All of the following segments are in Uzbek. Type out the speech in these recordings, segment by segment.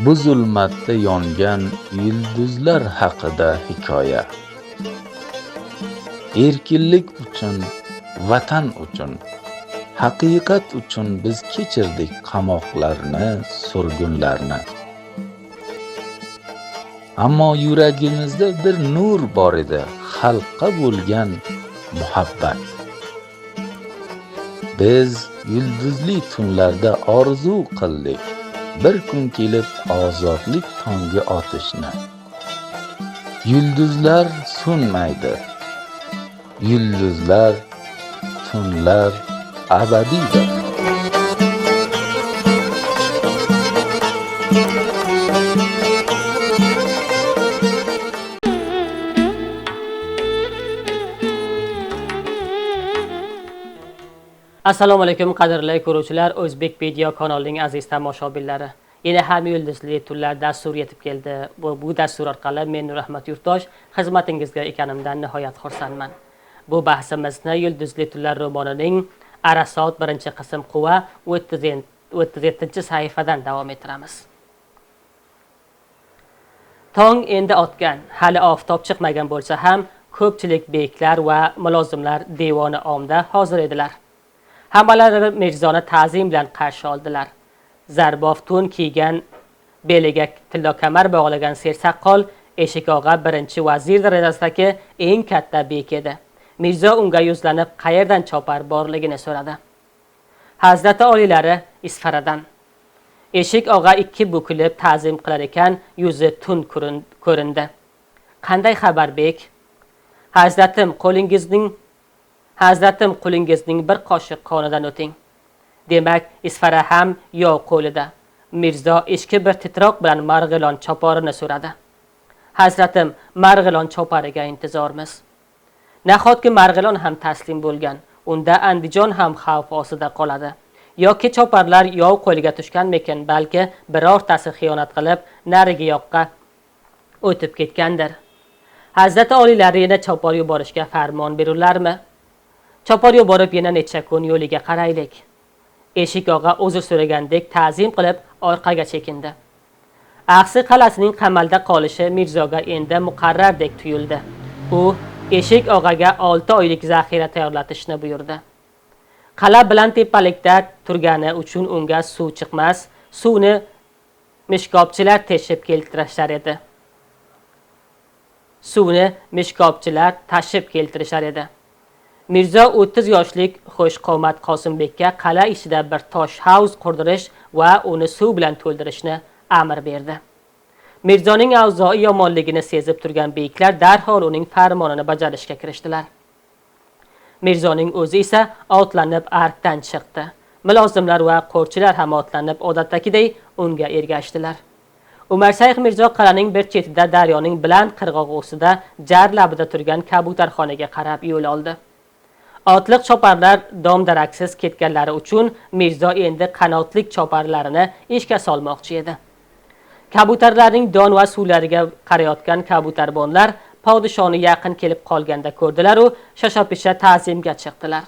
Bu zulmatda yongan yulduzlar haqida hikoya. Erkinlik uchun, vatan uchun, haqiqat uchun biz kechirdik qamoqlarni, surgunlarni. Ammo yuragimizda bir nur bor edi, xalqqa bo'lgan muhabbat. Biz yulduzli tunlarda orzu qildik, bir kun kelib ozodlik tongi otishni. Yulduzlar so'nmaydi. Yulduzlar, tunlar abadiydir. Assalomu alaykum qadrli ko'ruvchilar, O'zbekpedia kanalining aziz tomoshabinlari. Yana ham yulduzli tunlar dasturi yetib keldi. Bu dastur orqali men Nurahmat Yurtdosh xizmatingizga ekanimdan nihoyat xursandman. Bu bahsimizni yulduzli tunlar romanining Arasot 1-qism Quva 37-sahifadan davom ettiramiz. Tong endi otgan, hali oftob chiqmagan bo'lsa ham, ko'pchilik beklar va mulozimlar devoni omda hozir edilar. Hammalari Mirzoni ta'zim bilan qarshi oldilar. Zarbof to'n kiygan, beliga tillo kamar bog'lagan sersaqqol Eshik og'a birinchi vazir darajasidagi eng katta bek edi. Mirzo unga yuzlanib qayerdan chopar borligini so'radi. Hazrati oliylari Isfaradan. Eshik og'a ikki bukilib ta'zim qilar ekan, yuzi tun ko'rindi. Qanday xabar bek? Hazratim qo'lingizning bir qoshiq qonidan o'ting. Demak, Isfara ham yov qo'lida. Mirzo eski bir titroq bilan Marg'ilon choparini so'radi. Hazratim, Marg'ilon chopariga intizormiz. Nahotki Marg'ilon ham taslim bo'lgan, unda Andijon ham xavf ostida qoladi. Yoki choparlar yov qo'liga tushganmikin, balki birortasi xiyonat qilib narigi yoqqa o'tib ketgandir. Hazrati oliylari yana chopar yuborishga farmon berurlarmi? Chopar yuborib yana necha kun yo'liga qaraylik. Eshik og'a uzr so'ragandek ta'zim qilib orqaga chekindi. Axsi qalasining qamalda qolishi Mirzoga endi muqarrardek tuyuldi. U Eshik og'aga 6 oylik zaxira tayyorlatishni buyurdi. Qala bilan tepalikda turgani uchun unga suv chiqmas, suvni mishkobchilar tashib keltirishar edi. Mirzo 30 yoshlik xo'shqomat Qosimbekka qala ichida bir tosh havz qurdirish va uni suv bilan to'ldirishni amr berdi. Mirzoning avzoi yomonligini sezib turgan beklar darhol uning farmonini bajarishga kirishdilar. Mirzoning o'zi esa otlanib arkdan chiqdi. Mulozimlar va qo'rchilar ham otlanib odatdagiday unga ergashdilar. Umar Shayx Mirzo qalaning bir chetida daryoning bilan qirg'og'i ustida jar labida turgan kabutarxonaga qarab yo'l oldi. Otliq choparlar dom-daraksiz ketganlari uchun Mirzo endi qanotlik choparlarini ishga solmoqchi edi. Kabutarlarning don va suvlariga qarayotgan kabutarbonlar podshoni yaqin kelib qolganda ko'rdilar u shosha-pisha ta'zimga chiqdilar.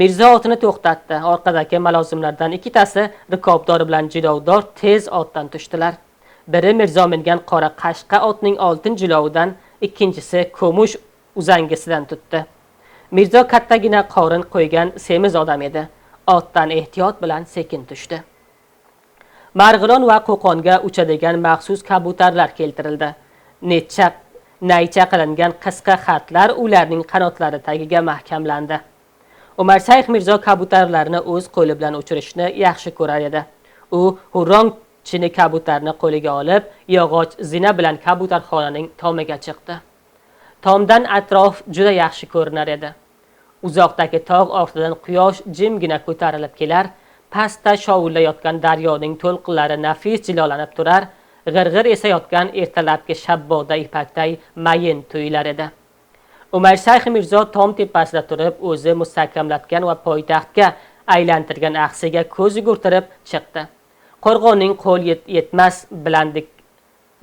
Mirzo otini to'xtatdi. Orqadagi mulozimlardan ikkitasi rikobdor bilan jilovdor tez otdan tushdilar. Biri Mirzo mingan qora qashqa otning oltin jilovidan, ikkinchisi kumush uzangisidan tutdi. Mirzo kattagina qorin qo'ygan semiz odam edi. Otdan ehtiyot bilan sekin tushdi. Marg'ilon va Qo'qonga uchadigan maxsus kabutarlar keltirildi. Naycha qilingan qisqa xatlar ularning qanotlari tagiga mahkamlandi. Umar Shayx Mirzo kabutarlarni o'z qo'li bilan uchirishni yaxshi ko'rar edi. U hurrong chini kabutarni qo'liga olib, yog'och zina bilan kabutarxonaning tomiga chiqdi. Tomdan atrof juda yaxshi ko'rinar edi. Uzoqdagi tog' ortidan quyosh jimgina ko'tarilib kelar, pastda shovullayotgan daryoning to'lqinlari nafis jilolanib turar, g'irg'ir esayotgan ertalabki shabboda ipakday mayin tuyular edi. Umar Shayx Mirzo tom tepasida turib, o'zi mustahkamlatgan va poytaxtga aylantirgan axsiga ko'z yugurtirib chiqdi. Qo'rg'onning qo'l yetmas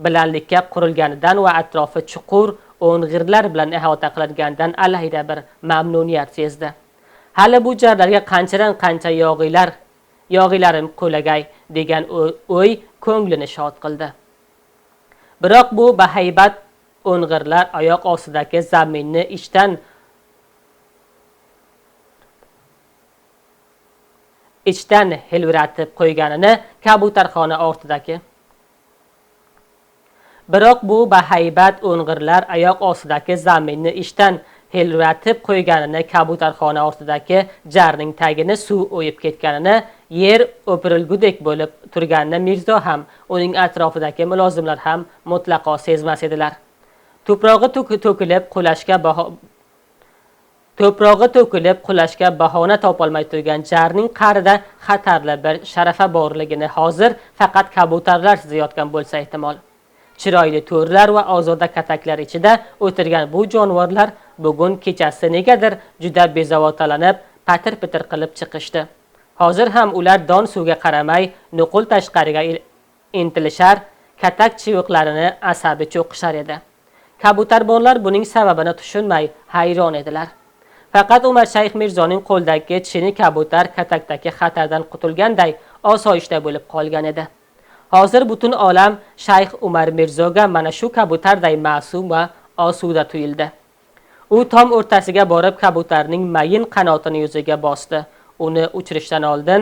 bilanlikka qurilganidan va atrofi chuqur o'ng'irlar bilan ihota qilinganidan alayda bir mamnuniyat sezdi. Hali bu jarlarga qanchadan qancha yog'ilarim qo'lagay degan o'y ko'nglini shod qildi. Biroq bu bahaybat o'ng'irlar oyoq ostidagi zaminni ichdan hilviratib qo'yganini kabutarxona ortidagi Biroq bu bahaybat o'ng'irlar oyoq ostidagi zaminni ishdan hilviratib qo'yganini kabutarxona ortidagi jarning tagini suv o'yib ketganini, yer o'pirilgudek bo'lib turganini Mirzo ham, uning atrofidagi mulozimlar ham mutlaqo sezmas edilar. To'prog'i to'kilib qulashga bahona topolmay turgan jarning qa'rida xatarli bir sharafa borligini hozir faqat kabutarlar sezayotgan bo'lsa ehtimol. Chiroyli to'rlar va ozoda kataklar ichida o'tirgan bu jonivorlar bugun kechasi negadir juda bezavotalanib, patir-pitir qilib chiqishdi. Hozir ham ular don suvga qaramay, nuqul tashqariga intilishar, katak chiviqlarini asabiy cho'qishar edi. Kabutarbonlar buning sababini tushunmay hayron edilar. Faqat Umar Shayx Mirzoning qo'ldagi chini kabutar katakdagi xatardan qutulganday osoyishta bo'lib qolgan edi. Hozir butun olam Shayx Umar Mirzoga mana shu kabutarday ma'sum va osuda tuyuldi. U tom o'rtasiga borib kabutarning mayin qanotini yuziga bosdi. Uni uchirishdan oldin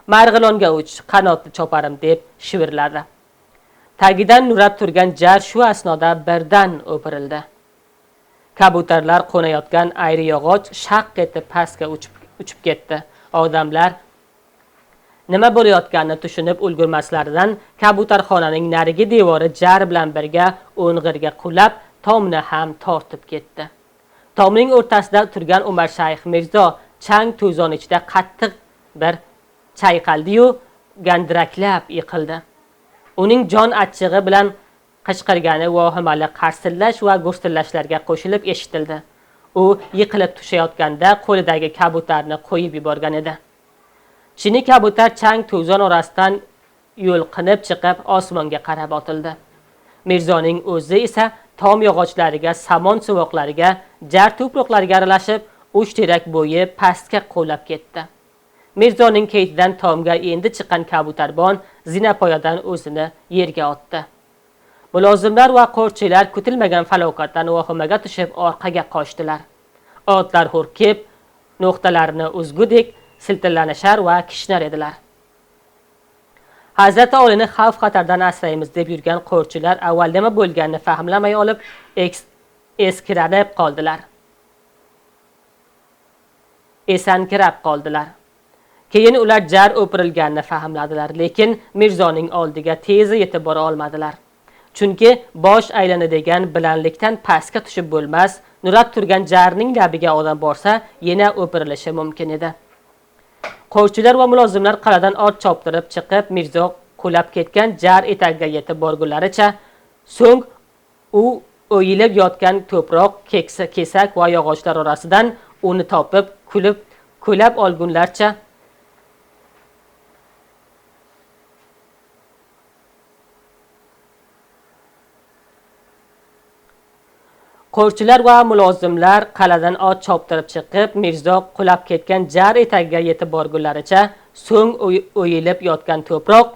"Marg'ilonga uch, qanotni choparim" deb shivirladi. Tagidan nurab turgan jar shu asnoda birdan o'pirildi. Kabutarlar qo'nayotgan ayri yog'och shaq etib pastga uchib ketdi. Odamlar nima bo'layotganini tushunib ulgurmaslaridan kabutarxonaning narigi devori jar bilan birga o'ng'irga qulab, tomni ham tortib ketdi. Tomning o'rtasida turgan Umar Shayx Mirzo chang to'zon ichida qattiq bir chayqaldi-yu, gandiraklab yiqildi. Uning jon achchig'i bilan qichqirgani vohimali qarsillash va go'rsillashlarga qo'shilib eshitildi. U yiqilib tushayotganda qo'lidagi kabutarni qo'yib yuborgan edi. Chini kabutar chang to'zon orasidan yo'lqinib chiqib osmonga qarab otildi. Mirzoning o'zi esa tom yog'ochlariga, samon suvoqlariga, jar to'proqlariga aralashib, 3 terak bo'yi pastga qo'lab ketdi. Mirzoning keytidan tomga endi chiqqan kabutarbon zinapoyadan o'zini yerga otdi. Mulozimlar va qo'rchilar kutilmagan falokatdan vahimaga tushib orqaga qochdilar. Otlar hurkib, nuqtalarini uzgudek siltalanishar va kishnar edilar. Hazrati Olini xavf-xatardan asraymiz deb yurgan qo'rchilar avval nima bo'lganini fahmlamay olib, esankirab qoldilar. Keyin ular jar o'pirilganini fahmladilar, lekin Mirzoning oldiga tezi yetib bora olmadilar. Chunki bosh aylanadigan bilanlikdan pastga tushib bo'lmas, nurab turgan jarning labiga odam borsa, yana o'pirilishi mumkin edi. Qo'rchilar va mulozimlar qal'adan ot choptirib chiqib, Mirzo qulab ketgan jar etagiga yetib borgunlaricha, so'ng u o'yilib yotgan to'proq, kesak va yog'ochlar orasidan uni topib, kulab olgunlarcha Qo'rchilar va mulozimlar qal'adan ot choptirib chiqib, Mirzo qulab ketgan jar etagiga yetib borgunlaricha, so'ng o'yilib yotgan to'proq,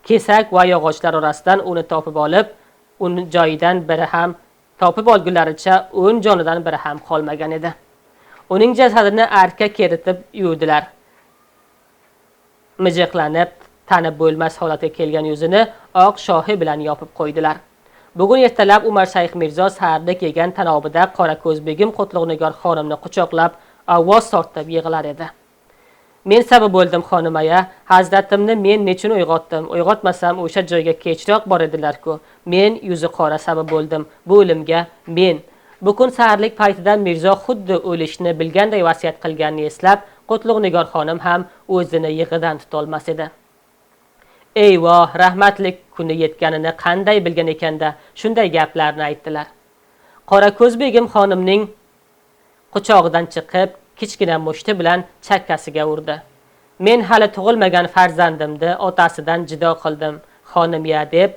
kesak va yog'ochlar orasidan uni topib olib, uni joyidan biri ham topib olgunlaricha 10 jonidan biri ham qolmagan edi. Uning jasadini arkka keritib yuvdilar. Mijiqlanib, tanib bo'lmas holatga kelgan yuzini oq shohi bilan yopib qo'ydilar. Bugun ertalab Umar Shayx Mirzo saharda kelgan tanobida Qorako'z begim Qutlug'nigor xonimni quchoqlab, ovoz tortib yig'lar edi. Men sabab bo'ldim xonimaya, hazratimni men nechun uyg'otdim? Uyg'otmasam o'sha joyga kechroq bor edilar-ku. Men yuzi qora sabab bo'ldim bu o'limga. Men bu kun saharlik paytida Mirzo xuddi o'lishni bilganday vasiyat qilganini eslab, Qutlug'nigor xonim ham o'zini yig'idan tutolmas edi. Eyvoh, rahmatlik kuni yetganini qanday bilgan ekanda shunday gaplarni aytdilar. Qorako'z begim xonimning quchog'idan chiqib, kichkina mushti bilan chakkasiga urdi. Men hali tug'ilmagan farzandimni otasidan jido qildim, xonimya deb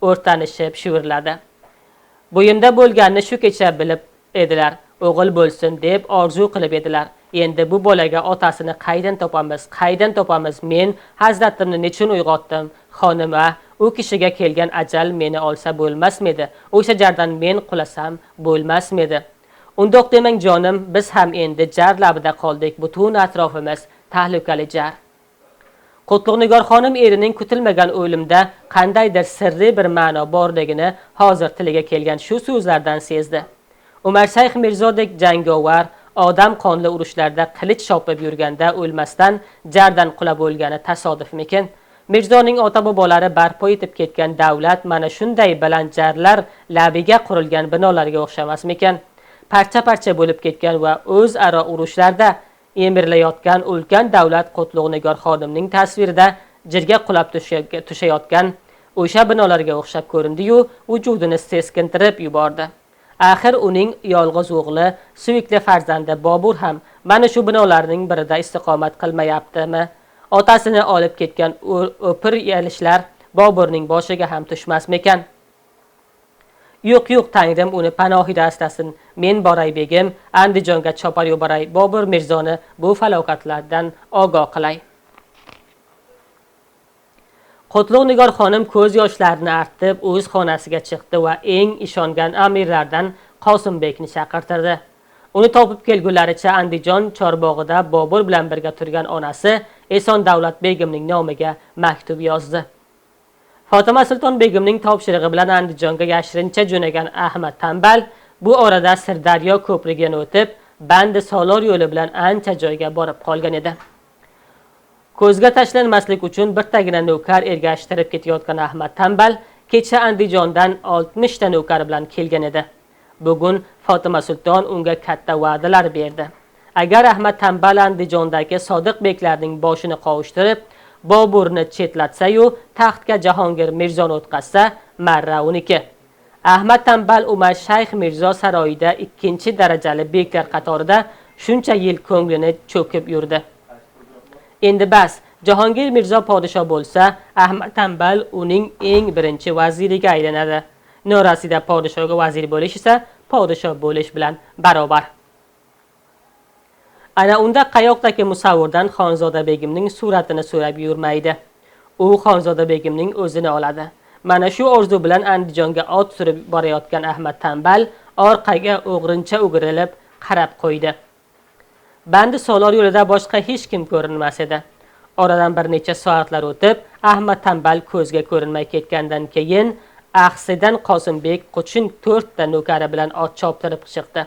o'rtanishib shivirladi. Bo'yimda bo'lganini shu kecha bilib edilar. O'g'il bo'lsin deb orzu qilib edilar. endi bu bolaga otasini qaydan topamiz, men hazratimni nechun uyg'otdim, xonima, u kishiga kelgan ajal meni olsa bo'lmasmidi, o'sha jardan men qulasam bo'lmasmidi. Undoq demang jonim, biz ham endi jar labida qoldik, butun atrofimiz tahlikali jar. Qutlug'nigor xonim erining kutilmagan o'limda qandaydir sirli bir ma'no borligini hozir tiliga kelgan shu so'zlardan sezdi. Umar Shayx Mirzodek jangovar, odam qonli urushlarda qilich chopib yurganda o'lmasdan jardan qulab o'lgani tasodifmikin? Mirzoning ota-bobolari barpo etib ketgan davlat mana shunday balandjarlar labiga qurilgan binolarga o'xshamasmikan? Parcha-parcha bo'lib ketgan va o'zaro urushlarda emirlayotgan ulkan davlat Qutlug'nigor xonimning tasvirida jirga qulab tushayotgan o'sha binolarga o'xshab ko'rindi-yu, vujudini seskintirib yubordi. Axir uning yolg'iz o'g'li, suyukli farzandi Bobur ham mana shu binolarning birida istiqomat qilmayaptimi? Otasini olib ketgan o'pir yalishlar Boburning boshiga ham tushmasmikan? Yo'q, Tangrim uni panohida asrasin. Men boray begim, Andijonga chopar yuboray, Bobur Mirzoni bu falokatlardan ogoh qilay. Qutlug'nigor xonim ko'z yoshlarini artib, o'z xonasiga chiqdi va eng ishongan amirlardan Qosimbekni chaqirtirdi. Uni topib kelgunlaricha Andijon chorbog'ida Bobur bilan birga turgan onasi Eson Davlat begimning nomiga maktub yozdi. Fatima Sulton begimning topshirig'i bilan Andijonga yashirincha jo'nagan Ahmad Tanbal bu orada Sirdaryo ko'prigini o'tib, Bandi Solor yo'li bilan ancha joyga borib qolgan edi. Ko'zga tashlanmaslik uchun birtagina navkar ergashtirib ketayotgan Ahmad Tanbal kecha Andijondan 60 ta navkar bilan kelgan edi. Bugun Fatima Sulton unga katta va'dalar berdi. Agar Ahmad Tanbal Andijondagi Sodiq beklarning boshini qovushtirib, Boburni chetlatsa-yu, taxtga Jahongir Mirzoni o'tkazsa, marra uniki. Ahmad Tanbal Umar Shayx Mirzo saroyida 2-darajali beklar qatorida shuncha yil ko'nglini cho'kib yurdi. Endi bas, Jahongir Mirzo podshoh bo'lsa, Ahmad Tanbal uning eng birinchi vaziriga aylanadi. Norasida podshohga vazir bo'lish esa podshoh bo'lish bilan barobar. Ana unda qayoqdagi musavvirdan Xonzoda begimning suratini so'rab yurmaydi. U Xonzoda begimning o'zini oladi. Mana shu orzu bilan Andijonga ot surib borayotgan Ahmad Tanbal orqaga o'g'rincha o'girilib qarab qo'ydi. Bandi Solor yo'lida boshqa hech kim ko'rinmas edi. Oradan bir necha soatlar o'tib, Ahmad Tanbal ko'zga ko'rinmay ketgandan keyin Axsidan Qosimbek Quchin 4 ta navkari bilan ot choptirib chiqdi.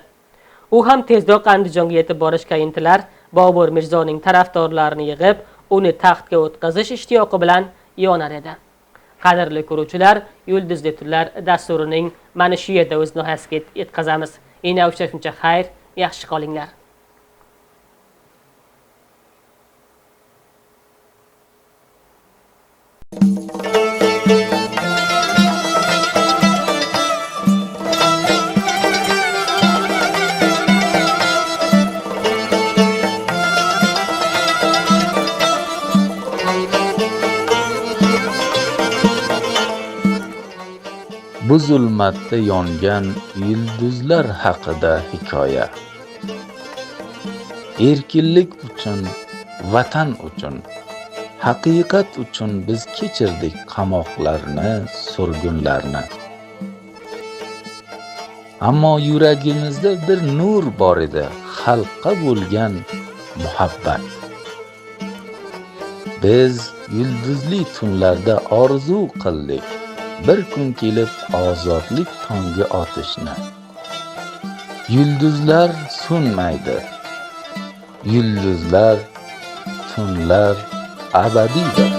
U ham tezroq Andijonga yetib borishga intilar, Bobur Mirzoning tarafdorlarini yig'ib, uni taxtga o'tkazish ishtiyoqi bilan yonar edi. Qadrli ko'ruvchilar, Yulduzli tunlar dasturining mana shu yerda o'z nihoyasiga yetkazamiz. Yana uchrashguncha xayr, yaxshi qolinglar. Bu zulmatda yongan yulduzlar haqida hikoya. Erkinlik uchun, vatan uchun, haqiqat uchun biz kechirdik qamoqlarni, surgunlarni. Ammo yuragimizda bir nur bor edi, xalqqa bo'lgan muhabbat. Biz yulduzli tunlarda orzu qildik. Bir kun kelib ozodlik tongi otishni. Yulduzlar so'nmaydi. Yulduzlar, tunlar abadiydir.